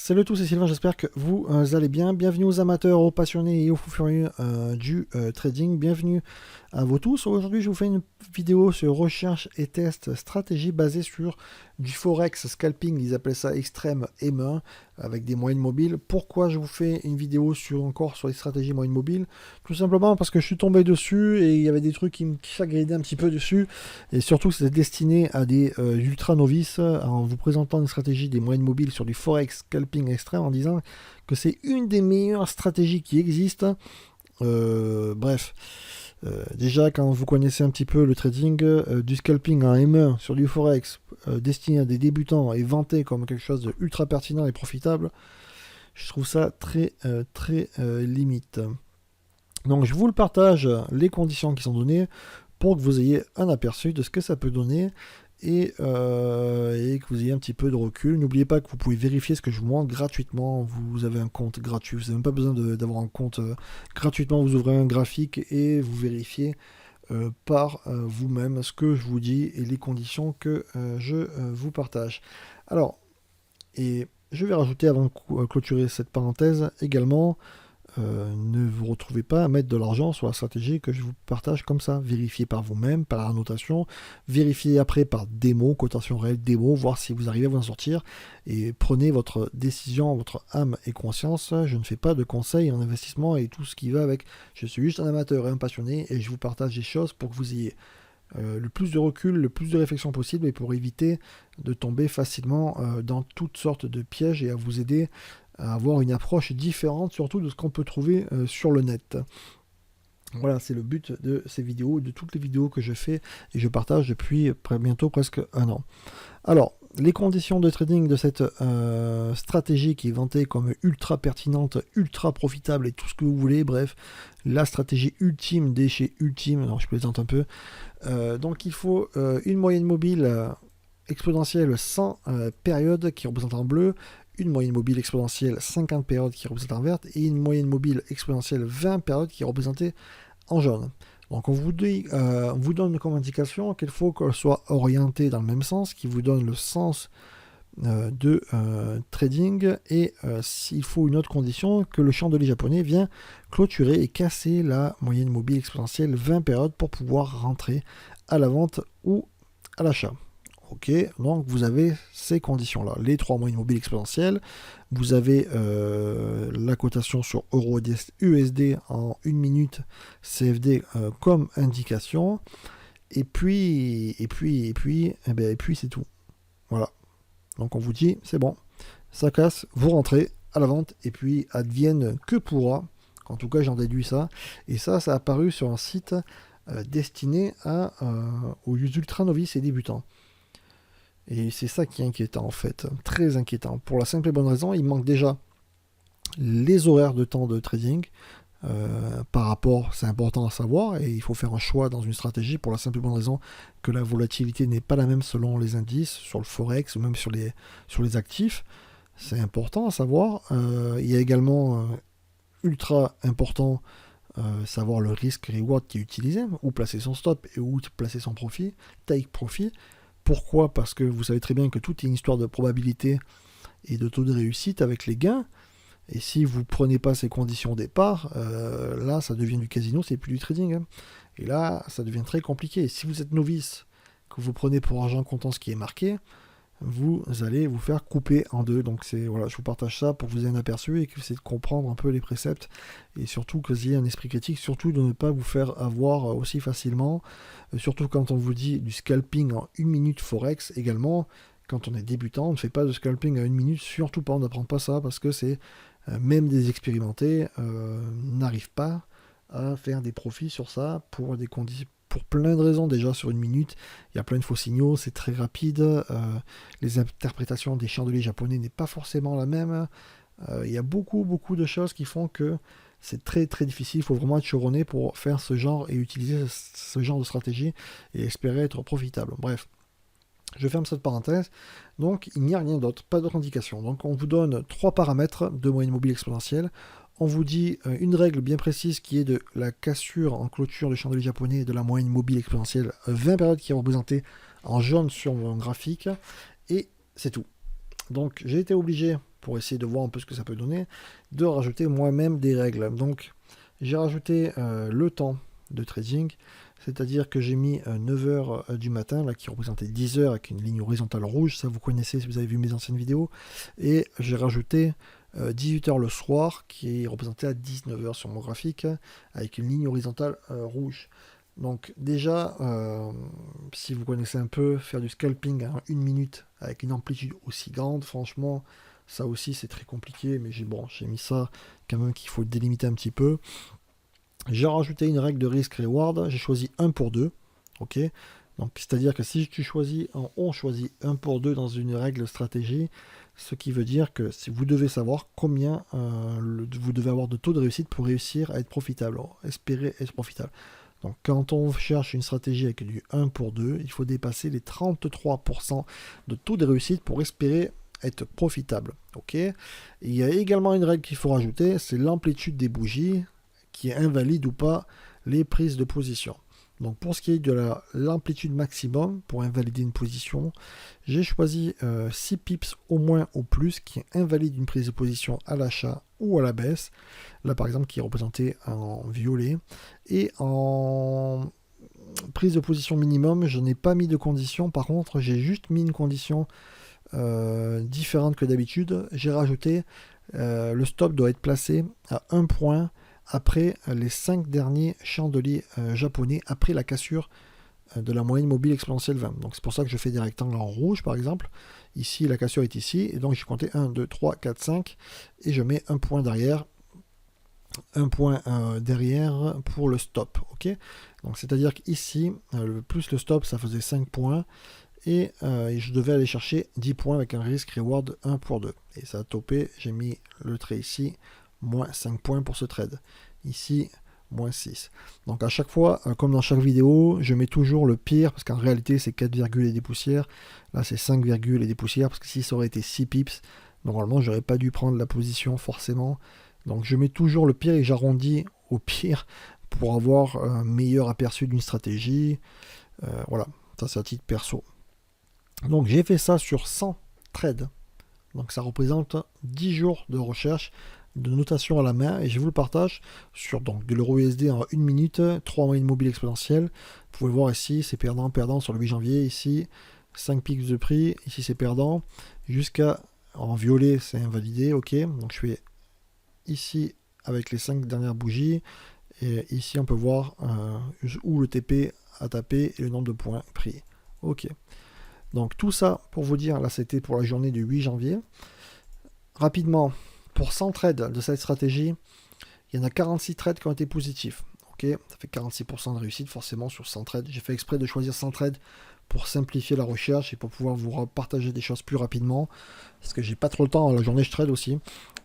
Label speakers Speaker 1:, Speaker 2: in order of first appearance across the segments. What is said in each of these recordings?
Speaker 1: Salut à tous, c'est Sylvain, j'espère que vous allez bien. Bienvenue aux amateurs, aux passionnés et aux fous furieux du trading. Bienvenue à vous tous. Aujourd'hui, je vous fais une vidéo sur recherche et test stratégie basée sur du forex scalping. Ils appellent ça extrême M1 avec des moyennes mobiles. Pourquoi je vous fais une vidéo encore sur les stratégies moyennes mobiles? Tout simplement parce que je suis tombé dessus et il y avait des trucs qui me chagrinaient un petit peu dessus. Et surtout, c'est destiné à des ultra novices en vous présentant une stratégie des moyennes mobiles sur du forex scalping extrême en disant que c'est une des meilleures stratégies qui existent. Bref, déjà quand vous connaissez un petit peu le trading, du scalping en M1 sur du forex destiné à des débutants et vanté comme quelque chose de ultra pertinent et profitable, je trouve ça très limite. Donc je vous le partage, les conditions qui sont données pour que vous ayez un aperçu de ce que ça peut donner et que vous ayez un petit peu de recul. N'oubliez pas que vous pouvez vérifier ce que je vous montre gratuitement. Vous avez un compte gratuit, vous n'avez même pas besoin d'avoir un compte gratuitement. Vous ouvrez un graphique et vous vérifiez par vous-même ce que je vous dis et les conditions que je vous partage. Alors, et je vais rajouter avant de clôturer cette parenthèse également, ne vous retrouvez pas à mettre de l'argent sur la stratégie que je vous partage comme ça. Vérifiez par vous-même, par annotation, vérifiez après par démo, cotation réelle, démo, voir si vous arrivez à vous en sortir et prenez votre décision, votre âme et conscience. Je ne fais pas de conseils en investissement et tout ce qui va avec. Je suis juste un amateur et un passionné et je vous partage des choses pour que vous ayez le plus de recul, le plus de réflexion possible et pour éviter de tomber facilement dans toutes sortes de pièges et à vous aider à avoir une approche différente surtout de ce qu'on peut trouver sur le net. Voilà, c'est le but de ces vidéos, de toutes les vidéos que je fais et je partage depuis bientôt presque un an. Alors, les conditions de trading de cette stratégie qui est vantée comme ultra pertinente, ultra profitable et tout ce que vous voulez, bref, la stratégie ultime des chez Ultime, alors je plaisante un peu. Donc il faut une moyenne mobile exponentielle 100 périodes qui représente en bleu, une moyenne mobile exponentielle 50 périodes qui représente en verte et une moyenne mobile exponentielle 20 périodes qui est représentée en jaune. Donc on vous donne comme indication qu'il faut qu'elle soit orientée dans le même sens, qui vous donne le sens de trading et s'il faut une autre condition, que le chandelier japonais vient clôturer et casser la moyenne mobile exponentielle 20 périodes pour pouvoir rentrer à la vente ou à l'achat. Ok, donc vous avez ces conditions-là. Les trois moyennes mobiles exponentielles, vous avez la cotation sur Euro USD en 1 minute CFD comme indication. Et puis c'est tout. Voilà. Donc on vous dit, c'est bon, ça casse, vous rentrez à la vente, et puis advienne que pourra. En tout cas, j'en déduis ça. Et ça a apparu sur un site destiné aux ultra novices et débutants. Et c'est ça qui est inquiétant en fait, très inquiétant. Pour la simple et bonne raison, il manque déjà les horaires de temps de trading. Par rapport, c'est important à savoir, et il faut faire un choix dans une stratégie pour la simple et bonne raison que la volatilité n'est pas la même selon les indices, sur le forex ou même sur les actifs. C'est important à savoir. Il y a également ultra important savoir le risque reward qui est utilisé, où placer son stop et où placer son profit, take profit. Pourquoi? Parce que vous savez très bien que tout est une histoire de probabilité et de taux de réussite avec les gains. Et si vous ne prenez pas ces conditions au départ, là, ça devient du casino, c'est plus du trading. Hein. Et là, ça devient très compliqué. Et si vous êtes novice, que vous prenez pour argent comptant ce qui est marqué, vous allez vous faire couper en deux. Donc voilà, je vous partage ça pour que vous ayez un aperçu et que vous essayez de comprendre un peu les préceptes et surtout que vous ayez un esprit critique, surtout de ne pas vous faire avoir aussi facilement, surtout quand on vous dit du scalping en 1 minute forex également. Quand on est débutant, on ne fait pas de scalping à 1 minute, surtout pas, on n'apprend pas ça parce que c'est même des expérimentés n'arrivent pas à faire des profits sur ça pour des conditions. Pour plein de raisons, déjà sur 1 minute, il y a plein de faux signaux, c'est très rapide, les interprétations des chandeliers japonais n'est pas forcément la même, il y a beaucoup de choses qui font que c'est très difficile, il faut vraiment être chevronné pour faire ce genre et utiliser ce genre de stratégie et espérer être profitable. Bref, je ferme cette parenthèse, donc il n'y a rien d'autre, pas d'autre indication. Donc on vous donne 3 paramètres de moyenne mobile exponentielle. On vous dit une règle bien précise qui est de la cassure en clôture du chandelier japonais et de la moyenne mobile exponentielle 20 périodes qui est représentée en jaune sur mon graphique. Et c'est tout. Donc j'ai été obligé pour essayer de voir un peu ce que ça peut donner, de rajouter moi-même des règles. Donc j'ai rajouté le temps de trading, c'est-à-dire que j'ai mis 9h du matin, là qui représentait 10h avec une ligne horizontale rouge, ça vous connaissez si vous avez vu mes anciennes vidéos, et j'ai rajouté 18h le soir qui est représenté à 19h sur mon graphique avec une ligne horizontale rouge. Donc déjà, si vous connaissez un peu, faire du scalping en 1 minute avec une amplitude aussi grande, franchement, ça aussi c'est très compliqué, mais j'ai mis ça quand même qu'il faut délimiter un petit peu. J'ai rajouté une règle de risk-reward, j'ai choisi 1 pour 2, ok. Donc c'est-à-dire que si on choisit 1 pour 2 dans une règle stratégie, ce qui veut dire que si vous devez savoir combien vous devez avoir de taux de réussite pour réussir à être profitable, espérer être profitable. Donc quand on cherche une stratégie avec du 1 pour 2, il faut dépasser les 33% de taux de réussite pour espérer être profitable. Ok. Et il y a également une règle qu'il faut rajouter, c'est l'amplitude des bougies qui invalide ou pas les prises de position. Donc pour ce qui est de l'amplitude maximum pour invalider une position, j'ai choisi 6 pips au moins ou plus qui invalide une prise de position à l'achat ou à la baisse. Là par exemple qui est représenté en violet. Et en prise de position minimum, je n'ai pas mis de condition. Par contre, j'ai juste mis une condition différente que d'habitude. J'ai rajouté le stop doit être placé à 1 point après les 5 derniers chandeliers japonais, après la cassure de la moyenne mobile exponentielle 20. Donc c'est pour ça que je fais des rectangles en rouge par exemple. Ici la cassure est ici, et donc j'ai compté 1, 2, 3, 4, 5, et je mets un point derrière, pour le stop. Ok. Donc c'est-à-dire qu'ici, plus le stop, ça faisait 5 points, et je devais aller chercher 10 points avec un risk reward 1 pour 2. Et ça a topé, j'ai mis le trait ici, moins 5 points pour ce trade. Ici, moins 6. Donc à chaque fois, comme dans chaque vidéo, je mets toujours le pire, parce qu'en réalité c'est 4 virgules et des poussières. Là c'est 5 virgules et des poussières, parce que si ça aurait été 6 pips, normalement j'aurais pas dû prendre la position forcément. Donc je mets toujours le pire et j'arrondis au pire pour avoir un meilleur aperçu d'une stratégie. Voilà, ça c'est à titre perso. Donc j'ai fait ça sur 100 trades. Donc ça représente 10 jours de recherche, de notation à la main, et je vous le partage sur donc, de l'euro USD en 1 minute, 3 moyennes mobiles exponentielles. Vous pouvez le voir ici, c'est perdant, perdant sur le 8 janvier, ici 5 pics de prix, ici c'est perdant, jusqu'à en violet c'est invalidé, ok. Donc je fais ici avec les 5 dernières bougies, et ici on peut voir où le TP a tapé et le nombre de points pris, ok. Donc tout ça pour vous dire, là c'était pour la journée du 8 janvier. Rapidement, pour 100 trades de cette stratégie, il y en a 46 trades qui ont été positifs. Ok, ça fait 46% de réussite forcément sur 100 trades. J'ai fait exprès de choisir 100 trades pour simplifier la recherche et pour pouvoir vous partager des choses plus rapidement. Parce que j'ai pas trop le temps, la journée je trade aussi.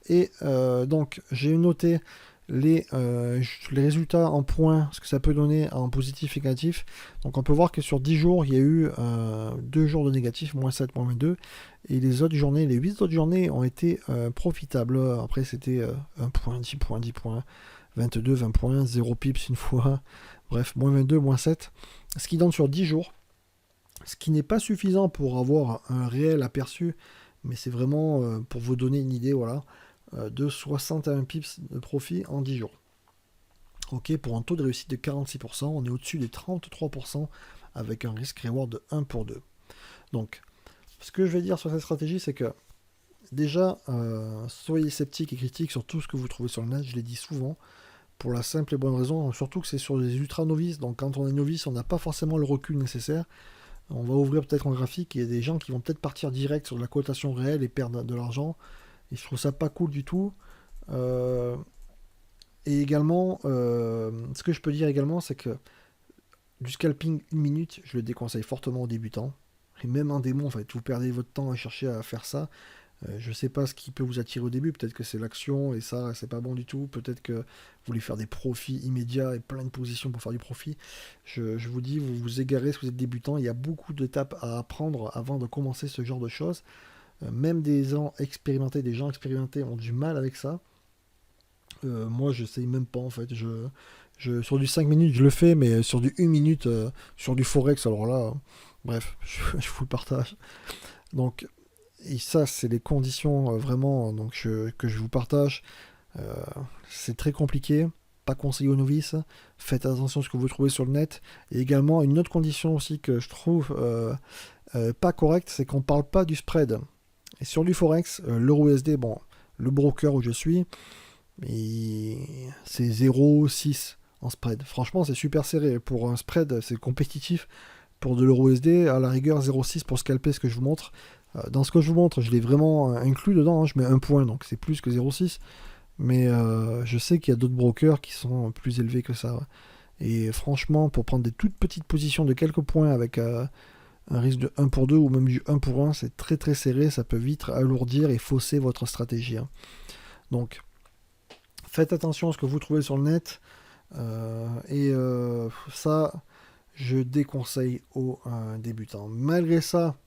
Speaker 1: Et donc j'ai noté les résultats en points, ce que ça peut donner en positif et négatif. Donc on peut voir que sur 10 jours, il y a eu 2 jours de négatif, moins 7, moins 22. Et les autres journées, les 8 autres journées ont été profitables. Après c'était 1 point, 10 points, 10 points, 22, 20 points, 0 pips une fois. Bref, moins 22, moins 7. Ce qui donne sur 10 jours. Ce qui n'est pas suffisant pour avoir un réel aperçu, mais c'est vraiment pour vous donner une idée, voilà, de 61 pips de profit en 10 jours. Ok, pour un taux de réussite de 46%, on est au-dessus des 33% avec un risk reward de 1 pour 2. Donc, ce que je vais dire sur cette stratégie, c'est que déjà, soyez sceptiques et critiques sur tout ce que vous trouvez sur le net, je l'ai dit souvent, pour la simple et bonne raison, surtout que c'est sur des ultra novices, donc quand on est novice, on n'a pas forcément le recul nécessaire. On va ouvrir peut-être un graphique, et il y a des gens qui vont peut-être partir direct sur la cotation réelle et perdre de l'argent. Et je trouve ça pas cool du tout. Et également, ce que je peux dire également, c'est que du scalping 1 minute, je le déconseille fortement aux débutants. Et même en démo, en fait, vous perdez votre temps à chercher à faire ça. Je sais pas ce qui peut vous attirer au début, peut-être que c'est l'action et ça c'est pas bon du tout, peut-être que vous voulez faire des profits immédiats et plein de positions pour faire du profit. Je vous dis, vous vous égarez si vous êtes débutant, il y a beaucoup d'étapes à apprendre avant de commencer ce genre de choses. Même des gens expérimentés ont du mal avec ça. Moi je sais même pas en fait, sur du 5 minutes je le fais, mais sur du 1 minute, sur du Forex, alors là, bref, je vous le partage. Donc Et ça, c'est les conditions vraiment donc, que je vous partage. Euh, c'est très compliqué, pas conseillé aux novices. Faites attention à ce que vous trouvez sur le net. Et également, une autre condition aussi que je trouve pas correcte, c'est qu'on ne parle pas du spread. Et sur du Forex, l'euro-USD, bon, le broker où je suis, c'est 0,6 en spread. Franchement, c'est super serré. Pour un spread, c'est compétitif. Pour de l'euro-USD, à la rigueur, 0,6 pour scalper ce que je vous montre. Dans ce que je vous montre, je l'ai vraiment inclus dedans. Hein, je mets un point, donc c'est plus que 0,6. Mais je sais qu'il y a d'autres brokers qui sont plus élevés que ça. Et franchement, pour prendre des toutes petites positions de quelques points avec un risque de 1 pour 2 ou même du 1 pour 1, c'est très très serré. Ça peut vite alourdir et fausser votre stratégie. Hein. Donc, faites attention à ce que vous trouvez sur le net. Ça, je déconseille aux débutants. Malgré ça,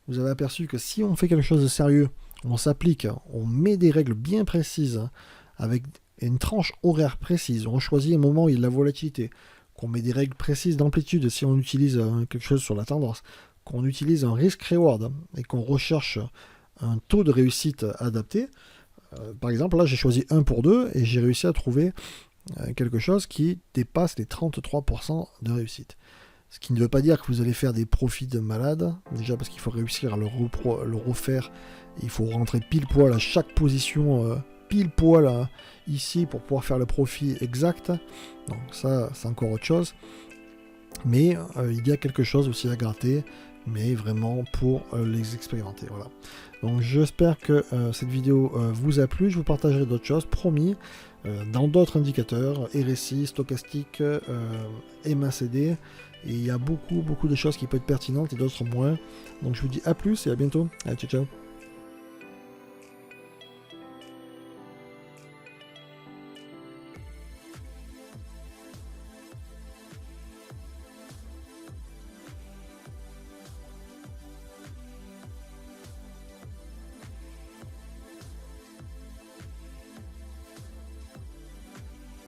Speaker 1: vous avez aperçu que si on fait quelque chose de sérieux, on s'applique, on met des règles bien précises, avec une tranche horaire précise, on choisit un moment où il y a de la volatilité, qu'on met des règles précises d'amplitude si on utilise quelque chose sur la tendance, qu'on utilise un risk-reward et qu'on recherche un taux de réussite adapté. Par exemple, là j'ai choisi 1 pour 2 et j'ai réussi à trouver quelque chose qui dépasse les 33% de réussite. Ce qui ne veut pas dire que vous allez faire des profits de malade, déjà parce qu'il faut réussir à le refaire, il faut rentrer pile poil à chaque position, pile poil ici pour pouvoir faire le profit exact, donc ça c'est encore autre chose, mais il y a quelque chose aussi à gratter, mais vraiment pour les expérimenter, voilà. Donc j'espère que cette vidéo vous a plu, je vous partagerai d'autres choses, promis, dans d'autres indicateurs, RSI, stochastique, MACD, et il y a beaucoup de choses qui peuvent être pertinentes et d'autres moins. Donc je vous dis à plus et à bientôt. Allez, ciao ciao.